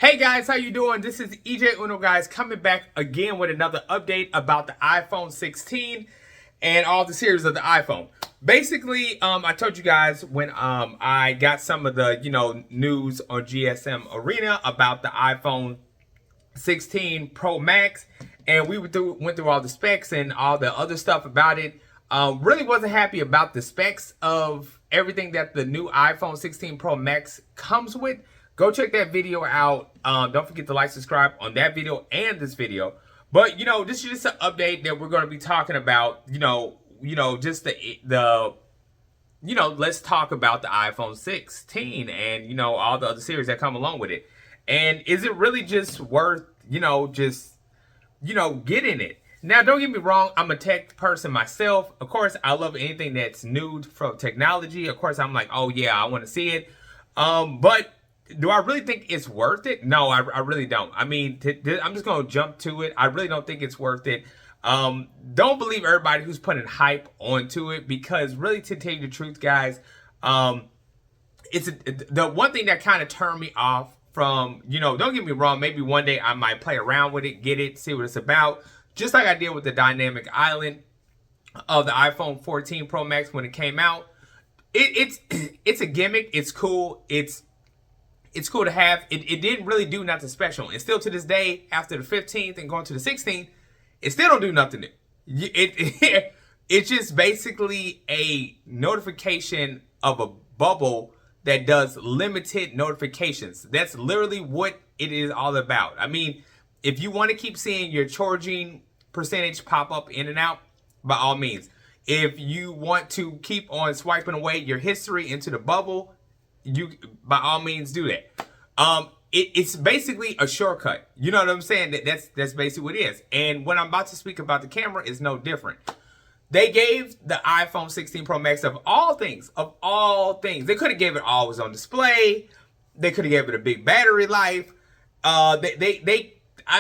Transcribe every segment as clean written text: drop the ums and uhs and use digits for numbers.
Hey guys, how you doing? This is EJ Uno guys coming back again with another update about the iPhone 16 and all the series of the iPhone. Basically, I told you guys when I got some of the news on GSM Arena about the iPhone 16 Pro Max, and we went through all the specs and all the other stuff about it. Really wasn't happy about the specs of everything that the new iPhone 16 Pro Max comes with. Go check that video out. Don't forget to like, subscribe on that video and this video. But this is just an update that we're going to be talking about. Just let's talk about the iPhone 16 and all the other series that come along with it. And is it really just worth getting it? Now, don't get me wrong, I'm a tech person myself. Of course, I love anything that's new from technology. Of course, I'm like, oh yeah, I want to see it. But do I really think it's worth it? No, I really don't. I mean, I'm just going to jump to it. I really don't think it's worth it. Don't believe everybody who's putting hype onto it, because really, to tell you the truth, guys, it's the one thing that kind of turned me off from, don't get me wrong, maybe one day I might play around with it, get it, see what it's about. Just like I did with the dynamic island of the iPhone 14 Pro Max when it came out. It's a gimmick. It's cool. It's cool to have. It didn't really do nothing special. And still to this day, after the 15th and going to the 16th, it still don't do nothing new. It's just basically a notification of a bubble that does limited notifications. That's literally what it is all about. I mean, if you want to keep seeing your charging percentage pop up in and out, by all means. If you want to keep on swiping away your history into the bubble, you by all means do that. It's basically a shortcut. You know what I'm saying? That's basically what it is. And when I'm about to speak about the camera, is no different. They gave the iPhone 16 Pro Max, of all things, they could have gave it always on display. They could have gave it a big battery life. I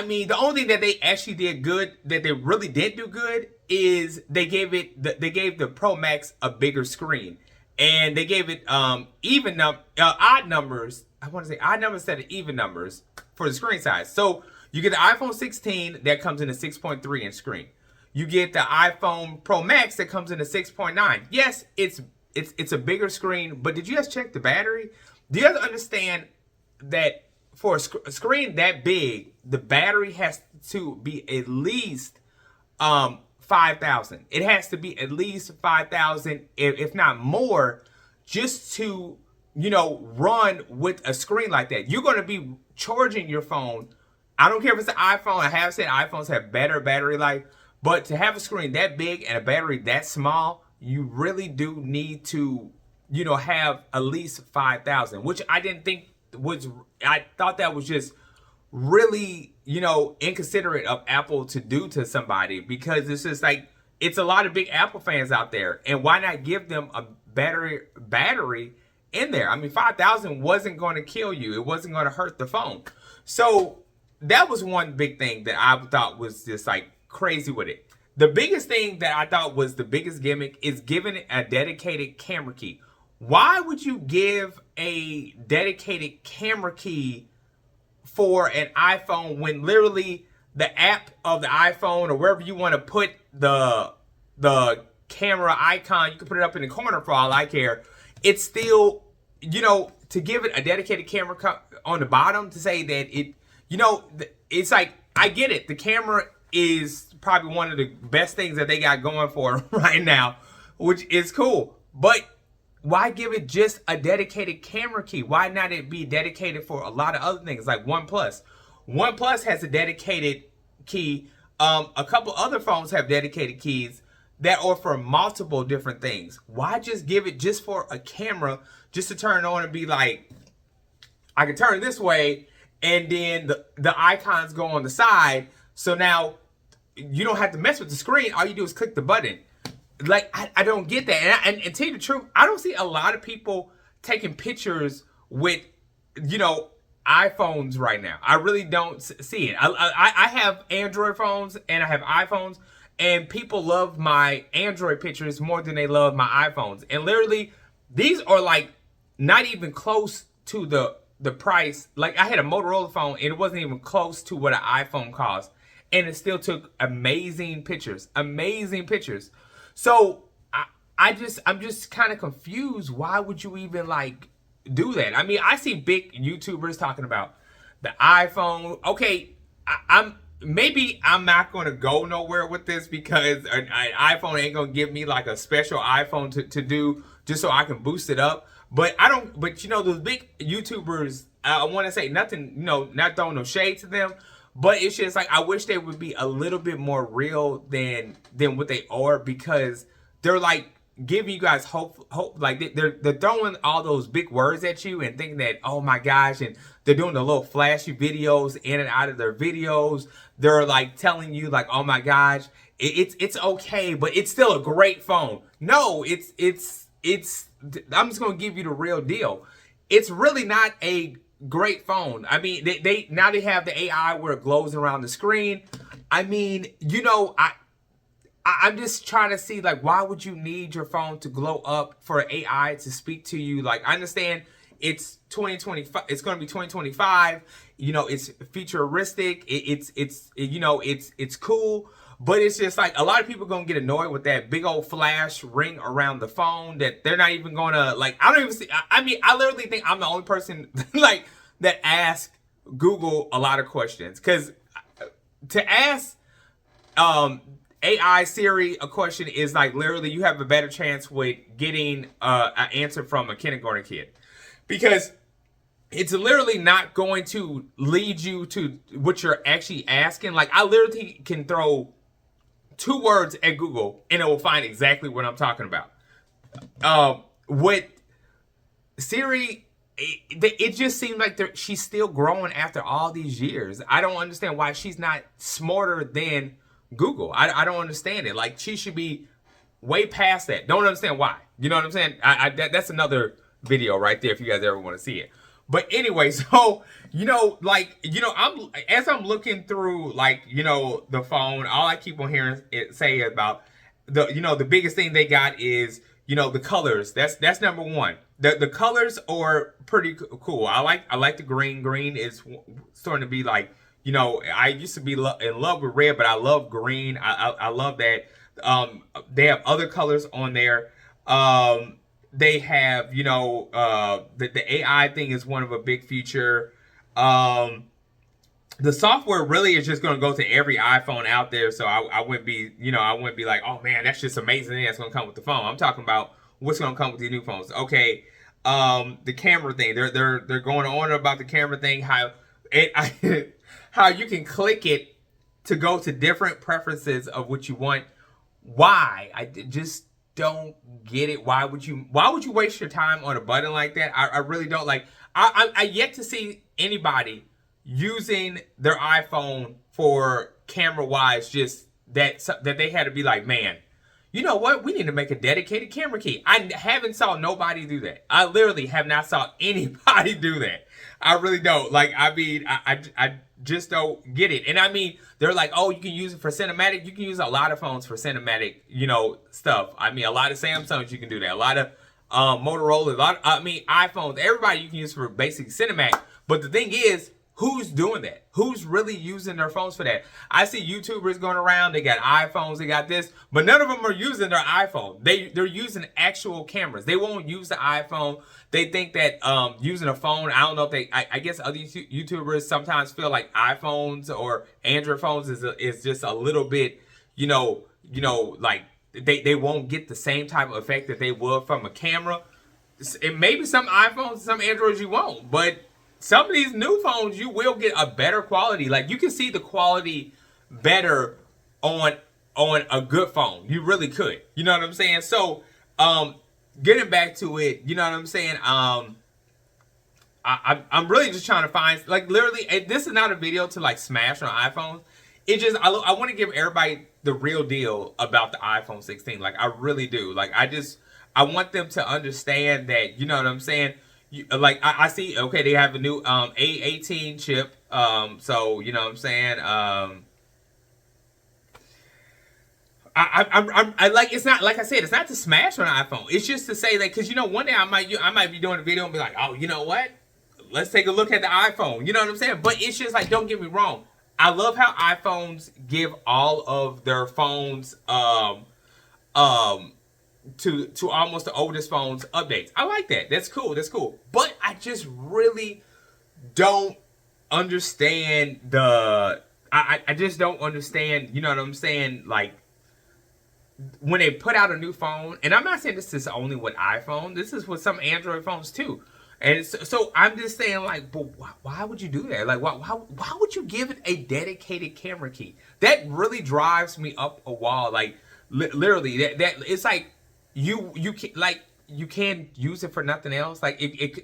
mean, the only thing that they actually did good, that they really did do good, is they gave the Pro Max a bigger screen. And they gave it odd numbers. I want to say odd numbers instead of even numbers for the screen size. So you get the iPhone 16 that comes in a 6.3 inch screen. You get the iPhone Pro Max that comes in a 6.9. Yes, it's a bigger screen, but did you guys check the battery? Do you guys understand that for a screen that big, the battery has to be at least 5,000. It has to be at least 5,000, if not more, just to, run with a screen like that. You're going to be charging your phone. I don't care if it's an iPhone. I have said iPhones have better battery life, but to have a screen that big and a battery that small, you really do need to, have at least 5,000, which I didn't think was, I thought that was just really, inconsiderate of Apple to do to somebody, because it's just like, it's a lot of big Apple fans out there, and why not give them a battery in there? I mean, 5,000 wasn't going to kill you. It wasn't going to hurt the phone. So that was one big thing that I thought was just like crazy with it. The biggest thing that I thought was the biggest gimmick is giving it a dedicated camera key. Why would you give a dedicated camera key for an iPhone when literally the app of the iPhone, or wherever you want to put the camera icon, you can put it up in the corner for all I care, it's still, to give it a dedicated camera on the bottom, to say that it, it's like, I get it. The camera is probably one of the best things that they got going for right now, which is cool. But why give it just a dedicated camera key? Why not it be dedicated for a lot of other things, like OnePlus? OnePlus has a dedicated key. A couple other phones have dedicated keys that are for multiple different things. Why just give it just for a camera, just to turn on and be like, I can turn this way, and then the icons go on the side. So now you don't have to mess with the screen. All you do is click the button. Like, I don't get that. And to tell you the truth, I don't see a lot of people taking pictures with, iPhones right now. I really don't see it. I have Android phones and I have iPhones, and people love my Android pictures more than they love my iPhones. And literally, these are like not even close to the the price. Like I had a Motorola phone and it wasn't even close to what an iPhone cost, and it still took amazing pictures, amazing pictures. So I'm just kind of confused. Why would you even like do that? I mean, I see big YouTubers talking about the iPhone. Okay, I'm maybe I'm not going to go nowhere with this because an iPhone ain't going to give me like a special iPhone to do just so I can boost it up. But I don't. But you know, those big YouTubers. I want to say nothing. You know, not throwing no shade to them. But it's just like I wish they would be a little bit more real than what they are, because they're like giving you guys hope, like they're throwing all those big words at you and thinking that, oh my gosh, and they're doing the little flashy videos in and out of their videos. They're like telling you like, oh my gosh, it's okay, but it's still a great phone. No, it's I'm just gonna give you the real deal. It's really not a great phone. I mean, they now they have the AI where it glows around the screen. I mean, you know, I'm just trying to see, like, why would you need your phone to glow up for AI to speak to you? Like, I understand it's 2025. It's going to be 2025. You know, it's futuristic. It's cool. But it's just like a lot of people going to get annoyed with that big old flash ring around the phone that they're not even going to, like, I don't even see. I mean, I literally think I'm the only person, like, that asks Google a lot of questions. Because to ask, AI Siri a question is like literally you have a better chance with getting an answer from a kindergarten kid, because it's literally not going to lead you to what you're actually asking. Like I literally can throw 2 words at Google and it will find exactly what I'm talking about. With Siri, it just seems like she's still growing after all these years. I don't understand why she's not smarter than Google. I don't understand it. Like she should be way past that. Don't understand why. You know what I'm saying? That's another video right there if you guys ever want to see it. But anyway, so you know, like you know, I'm looking through like you know the phone. All I keep on hearing it say about the biggest thing they got is the colors. That's number one. The colors are pretty cool. I like the green. Green is starting to be like. I used to be in love with red, but I love green. I love that. They have other colors on there. They have, the AI thing is one of a big feature. The software really is just going to go to every iPhone out there. So I wouldn't be, I wouldn't be like, oh man, that's just amazing. That's going to come with the phone. I'm talking about what's going to come with these new phones. Okay. The camera thing. They're going on about the camera thing. How you can click it to go to different preferences of what you want. Why? I just don't get it. Why would you waste your time on a button like that? I really don't. Like I yet to see anybody using their iPhone for camera wise, just that they had to be like, man, you know what? We need to make a dedicated camera key. I haven't saw nobody do that. I literally have not saw anybody do that. I really don't. Like, I mean, I just don't get it. And I mean, they're like, oh, you can use it for cinematic. You can use a lot of phones for cinematic, stuff. I mean, a lot of Samsungs you can do that. A lot of Motorola, iPhones. Everybody you can use for basic cinematic. But the thing is, who's doing that? Who's really using their phones for that? I see YouTubers going around. They got iPhones. They got this. But none of them are using their iPhone. They're using actual cameras. They won't use the iPhone. They think that using a phone, I don't know if I guess other YouTubers sometimes feel like iPhones or Android phones is just a little bit, like they won't get the same type of effect that they would from a camera. And maybe some iPhones, some Androids you won't. But some of these new phones, you will get a better quality. Like you can see the quality better on a good phone. You really could. You know what I'm saying? So, getting back to it, you know what I'm saying? I'm really just trying to find, like, literally, this is not a video to like smash on iPhones. It just I want to give everybody the real deal about the iPhone 16. Like I really do. Like I want them to understand that. You know what I'm saying? I see, okay, they have a new A18 chip. So, you know what I'm saying? I like, it's not, like I said, it's not to smash on an iPhone. It's just to say that, because, one day I might be doing a video and be like, oh, you know what? let's take a look at the iPhone. You know what I'm saying? But it's just like, don't get me wrong. I love how iPhones give all of their phones um to almost the oldest phones updates. I like that. That's cool. That's cool. But I just really don't understand I just don't understand, you know what I'm saying? Like, when they put out a new phone, and I'm not saying this is only with iPhone, this is with some Android phones too. And so I'm just saying, like, but why would you do that? Like, why would you give it a dedicated camera key? That really drives me up a wall. Like, literally, that it's like you can't use it for nothing else. Like,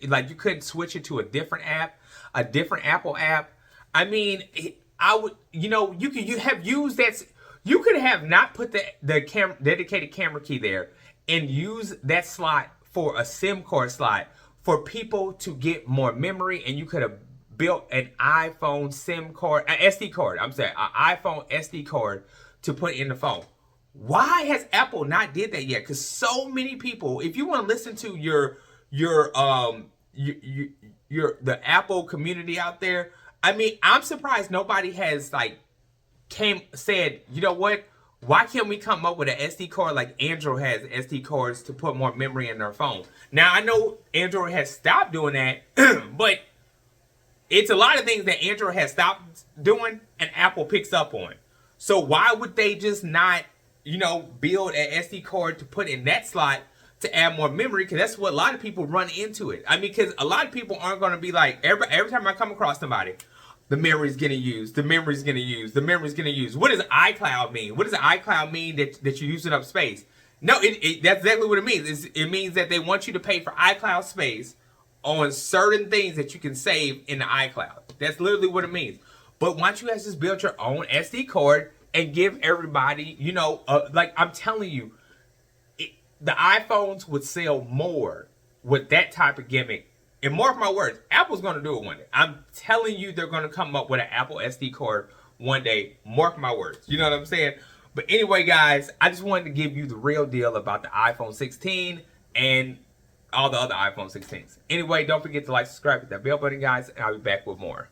like you couldn't switch it to a different app, a different Apple app. I mean, I would, you have used that. You could have not put the dedicated camera key there and use that slot for a SIM card slot for people to get more memory, and you could have built an iPhone SIM card, an SD card. I'm saying an iPhone SD card to put in the phone. Why has Apple not did that yet? Because so many people, if you want to listen to your the Apple community out there, I mean, I'm surprised nobody has like said, you know what? Why can't we come up with an SD card like Android has SD cards to put more memory in their phone? Now, I know Android has stopped doing that, but it's a lot of things that Android has stopped doing and Apple picks up on. So why would they just not, build an SD card to put in that slot to add more memory? Because that's what a lot of people run into it. I mean, because a lot of people aren't going to be like, every time I come across somebody, the memory's going to use, the memory's going to use, the memory's going to use. What does iCloud mean? What does iCloud mean that you're using up space? No, that's exactly what it means. It means that they want you to pay for iCloud space on certain things that you can save in the iCloud. That's literally what it means. But why don't you guys just build your own SD card and give everybody, like I'm telling you, the iPhones would sell more with that type of gimmick. And mark my words, Apple's going to do it one day. I'm telling you, they're going to come up with an Apple SD card one day. Mark my words. You know what I'm saying? But anyway, guys, I just wanted to give you the real deal about the iPhone 16 and all the other iPhone 16s. Anyway, don't forget to like, subscribe, hit that bell button, guys, and I'll be back with more.